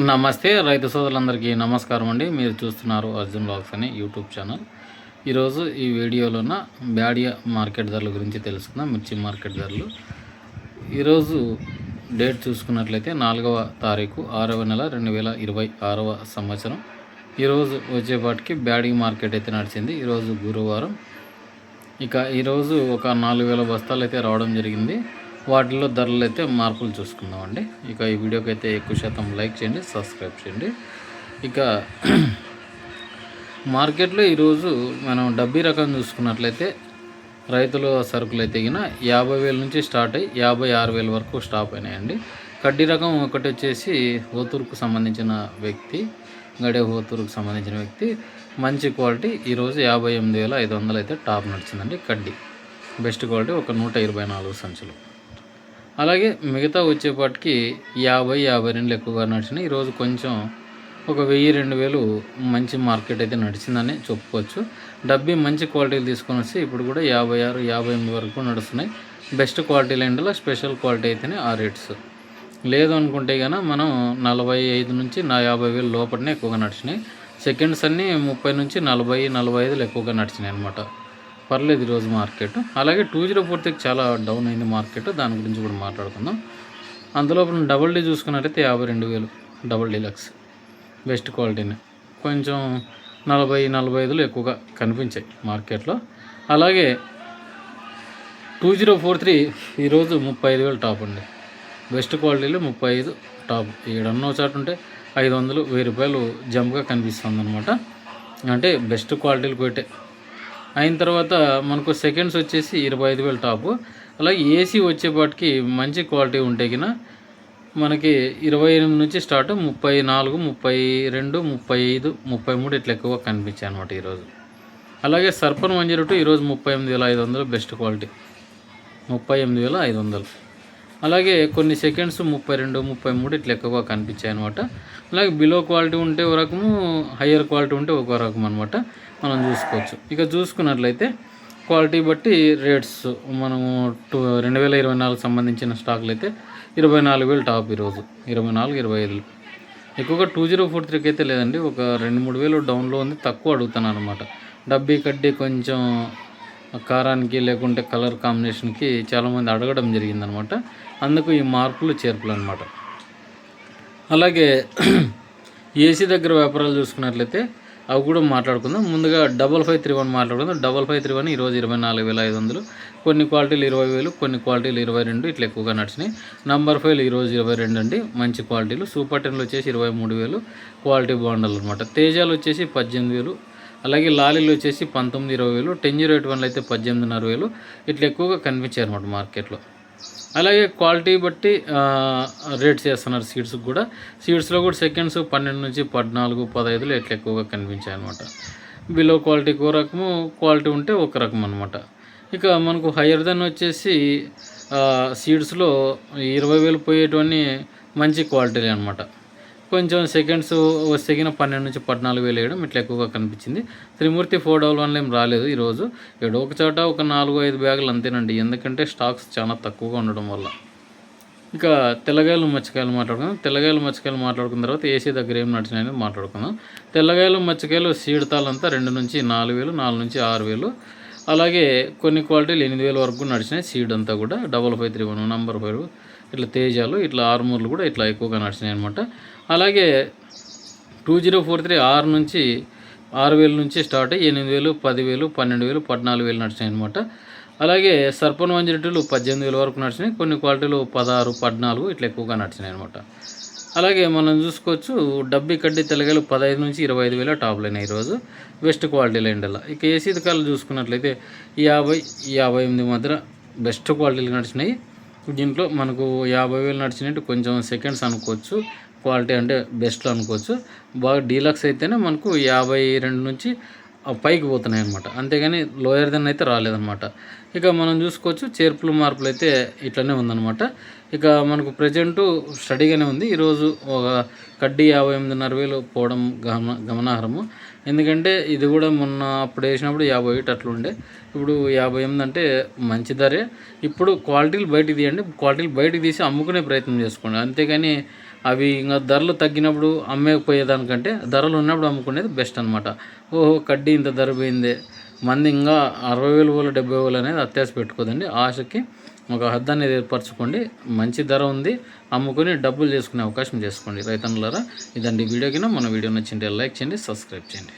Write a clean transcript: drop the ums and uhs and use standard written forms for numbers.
నమస్తే రైతు సోదరులందరికీ నమస్కారం అండి. మీరు చూస్తున్నారు అర్జున్ బ్లాగ్స్ అనే యూట్యూబ్ ఛానల్. ఈరోజు ఈ వీడియోలోన బ్యాడియా మార్కెట్ ధరల గురించి తెలుసుకుందాం. మిర్చి మార్కెట్ ధరలు ఈరోజు డేట్ చూసుకున్నట్లయితే 4వ తారీఖు 6వ నెల 2026వ సంవత్సరం. ఈరోజు వచ్చేపాటికి బ్యాడియా మార్కెట్ అయితే నడిచింది. ఈరోజు గురువారం. ఇక ఈరోజు ఒక 4000 బస్తాలు అయితే రావడం జరిగింది. వాటిలో ధరలు అయితే మార్పులు చూసుకుందామండి. ఇక ఈ వీడియోకి అయితే ఎక్కువ శాతం లైక్ చేయండి, సబ్స్క్రైబ్ చేయండి. ఇక మార్కెట్లో ఈరోజు మనం డబ్బీ రకం చూసుకున్నట్లయితే రైతుల సరుకులు అయితే 50,000 నుంచి స్టార్ట్ అయ్యి 56,000 వరకు స్టాప్ అయినాయండి. కడ్డీ రకం ఒకటి వచ్చేసి హోతూరుకు సంబంధించిన వ్యక్తి, గడే హోతూరుకు సంబంధించిన వ్యక్తి, మంచి క్వాలిటీ ఈరోజు 58,500 అయితే టాప్ నడిచిందండి. కడ్డీ బెస్ట్ క్వాలిటీ ఒక 124 సంచులు. అలాగే మిగతా వచ్చేపాటికి 50-52 ఎక్కువగా నడిచినాయి. ఈరోజు కొంచెం ఒక 1000-2000 మంచి మార్కెట్ అయితే నడిచిందని చెప్పుకోవచ్చు. డబ్బీ మంచి క్వాలిటీలు తీసుకొని వస్తే ఇప్పుడు కూడా 56-58 వరకు నడుస్తున్నాయి. బెస్ట్ క్వాలిటీ లైన్లో స్పెషల్ క్వాలిటీ అయితేనే ఆ రేట్స్. లేదు అనుకుంటే కనుక మనం 45 నుంచి 50,000 లోపలనే ఎక్కువగా నడిచినాయి. సెకండ్స్ అన్నీ 30 నుంచి 40-45 ఎక్కువగా నడిచినాయి అనమాట. పర్లేదు ఈరోజు మార్కెట్. అలాగే 2043 చాలా డౌన్ అయింది మార్కెట్, దాని గురించి కూడా మాట్లాడుకుందాం. అందులో డబుల్ డీ చూసుకున్నట్టయితే 52,000 డబుల్ డీలక్స్ బెస్ట్ క్వాలిటీనే. కొంచెం 40-45 ఎక్కువగా కనిపించాయి మార్కెట్లో. అలాగే 2043 ఈరోజు 35,000 టాప్ అండి. బెస్ట్ క్వాలిటీలో 35 టాప్. ఏడన్నో చాటు ఉంటే 500, 1000 రూపాయలు జంప్గా కనిపిస్తుంది అనమాట. అంటే బెస్ట్ క్వాలిటీలు పెట్టే అయిన తర్వాత మనకు సెకండ్స్ వచ్చేసి 25,000 టాపు. అలాగే ఏసీ వచ్చేపాటికి మంచి క్వాలిటీ ఉంటే కినా మనకి 28 నుంచి స్టార్ట్ 34, 32, 35, 33 ఇట్లా ఎక్కువగా కనిపించాయి అనమాట ఈరోజు. అలాగే సర్పన్ 102 ఈరోజు 38,500 బెస్ట్ క్వాలిటీ 38,500. అలాగే కొన్ని సెకండ్స్ 32, 33 ఇట్లా ఎక్కువగా కనిపించాయి అనమాట. అలాగే బిలో క్వాలిటీ ఉంటే ఒక రకము, హయ్యర్ క్వాలిటీ ఉంటే ఒక రకం అనమాట, మనం చూసుకోవచ్చు. ఇక చూసుకున్నట్లయితే క్వాలిటీ బట్టి రేట్స్ మనము 2024 సంబంధించిన స్టాకులు అయితే 24,000 టాప్ ఈరోజు. 24-25 ఎక్కువగా 2043కి అయితే లేదండి. ఒక 2-3 డౌన్లో ఉంది, తక్కువ అడుగుతున్నాను అనమాట. డబ్బీ కడ్డీ కొంచెం కారానికి లేకుంటే కలర్ కాంబినేషన్కి చాలామంది అడగడం జరిగిందనమాట. అందుకు ఈ మార్పులు చేర్పులు అనమాట. అలాగే ఏసీ దగ్గర వ్యాపారాలు చూసుకున్నట్లయితే అవి కూడా మాట్లాడుకుందాం. ముందుగా 5531 మాట్లాడుకుందాం. 5531 ఈరోజు 24,500. కొన్ని క్వాలిటీలు 20,000, కొన్ని క్వాలిటీలు 22 ఇట్లా ఎక్కువగా నడిచినాయి. నంబర్ 5 ఈరోజు 22 అండి, మంచి క్వాలిటీలు. సూపర్ 10 వచ్చేసి 23,000 క్వాలిటీ బాండలు అనమాట. తేజాలు వచ్చేసి 18,000. అలాగే లారీలు వచ్చేసి 19-20,000. 10-81 అయితే 18,500 ఇట్లా ఎక్కువగా కనిపించాయి అనమాట మార్కెట్లో. అలాగే క్వాలిటీ బట్టి రేట్స్ చేస్తున్నారు సీడ్స్కి కూడా. సీడ్స్లో కూడా సెకండ్స్ 12 నుంచి 14, 15 ఇట్లా ఎక్కువగా కనిపించాయి అనమాట. బిలో క్వాలిటీ ఒక రకము, క్వాలిటీ ఉంటే ఒక రకం అనమాట. ఇక మనకు హయ్యర్ దెన్ వచ్చేసి సీడ్స్లో 20,000 పోయేటివన్నీ మంచి క్వాలిటీలే అనమాట. కొంచెం సెకండ్స్ వస్తే 12 నుంచి 14,000 వేయడం ఇట్లా ఎక్కువగా కనిపించింది. త్రిమూర్తి 411 ఏం రాలేదు ఈరోజు. ఏడో ఒక చోట ఒక 4-5 బ్యాగులు అంతేనండి, ఎందుకంటే స్టాక్స్ చాలా తక్కువగా ఉండడం వల్ల. ఇక తెల్లగాయలు మచ్చకాయలు మాట్లాడుకుందాం. తెల్లగాయలు మచ్చకాయలు మాట్లాడుకున్న తర్వాత ఏసీ దగ్గర ఏం నడిచినాయని మాట్లాడుకుందాం. తెల్లగాయలు మచ్చకాయలు సీడతాలంతా 2 నుంచి 4,000, 4 నుంచి 6,000. అలాగే కొన్ని క్వాలిటీలు 8,000 వరకు నడిచినాయి. సీడ్ అంతా కూడా 5531, నంబర్ 5 ఇట్లా తేజాలు, ఇట్లా ఆర్మూర్లు కూడా ఇట్లా ఎక్కువగా నడిచినాయి అనమాట. అలాగే 2043 6 నుంచి 6,000 నుంచి స్టార్ట్ అయ్యి 8,000, 10,000, 12,000, 14,000 నడిచినాయి అనమాట. అలాగే సర్పన్ 102 18,000 వరకు నడిచినాయి. కొన్ని క్వాలిటీలు 16, 14 ఇట్లా ఎక్కువగా నడిచినాయి అనమాట. అలాగే మనం చూసుకోవచ్చు డబ్బీ కడ్డీ తెల్లగాయలు 15 నుంచి 25,000 టాప్లు అయినాయి ఈరోజు, బెస్ట్ క్వాలిటీ లైన్డల్లా. ఇక ఏసీ దుకాణాలు చూసుకున్నట్లయితే 50-58 మధ్య బెస్ట్ క్వాలిటీలు నడిచినాయి. దీంట్లో మనకు 50,000 నడిచినట్టు కొంచెం సెకండ్స్ అనుకోవచ్చు, క్వాలిటీ అంటే బెస్ట్లో అనుకోవచ్చు. బాగా డీలక్స్ అయితేనే మనకు 52 నుంచి పైకి పోతున్నాయి అనమాట, అంతేగాని లోయర్ దెన్ అయితే రాలేదన్నమాట. ఇక మనం చూసుకోవచ్చు చేర్పులు మార్పులు అయితే ఇట్లనే ఉందన్నమాట. ఇక మనకు ప్రజెంటు స్టడీగానే ఉంది. ఈరోజు ఒక కడ్డీ 58,500 పోవడం గమనార్హము. ఎందుకంటే ఇది కూడా మొన్న అప్పుడు వేసినప్పుడు 51 అట్లుండే, ఇప్పుడు 58 అంటే మంచి ధరే. ఇప్పుడు క్వాలిటీలు బయటికి తీయండి, క్వాలిటీలు బయటికి తీసి అమ్ముకునే ప్రయత్నం చేసుకోండి, అంతేగాని అవి ఇంకా ధరలు తగ్గినప్పుడు అమ్మేకపోయేదానికంటే ధరలు ఉన్నప్పుడు అమ్ముకునేది బెస్ట్ అనమాట. ఓహో కడ్డీ ఇంత ధర పోయిందే, మంది ఇంకా 60,000 70,000 అనేది అత్యాశ పెట్టుకోదండి. ఆశకి ఒక హద్దు అనేది ఏర్పరచుకోండి. మంచి ధర ఉంది, అమ్ముకొని డబ్బులు చేసుకునే అవకాశం చేసుకోండి రైతన్నులారా. ఇదండి వీడియో కింద. మన వీడియో నచ్చింటే లైక్ చేయండి, సబ్స్క్రైబ్ చేయండి.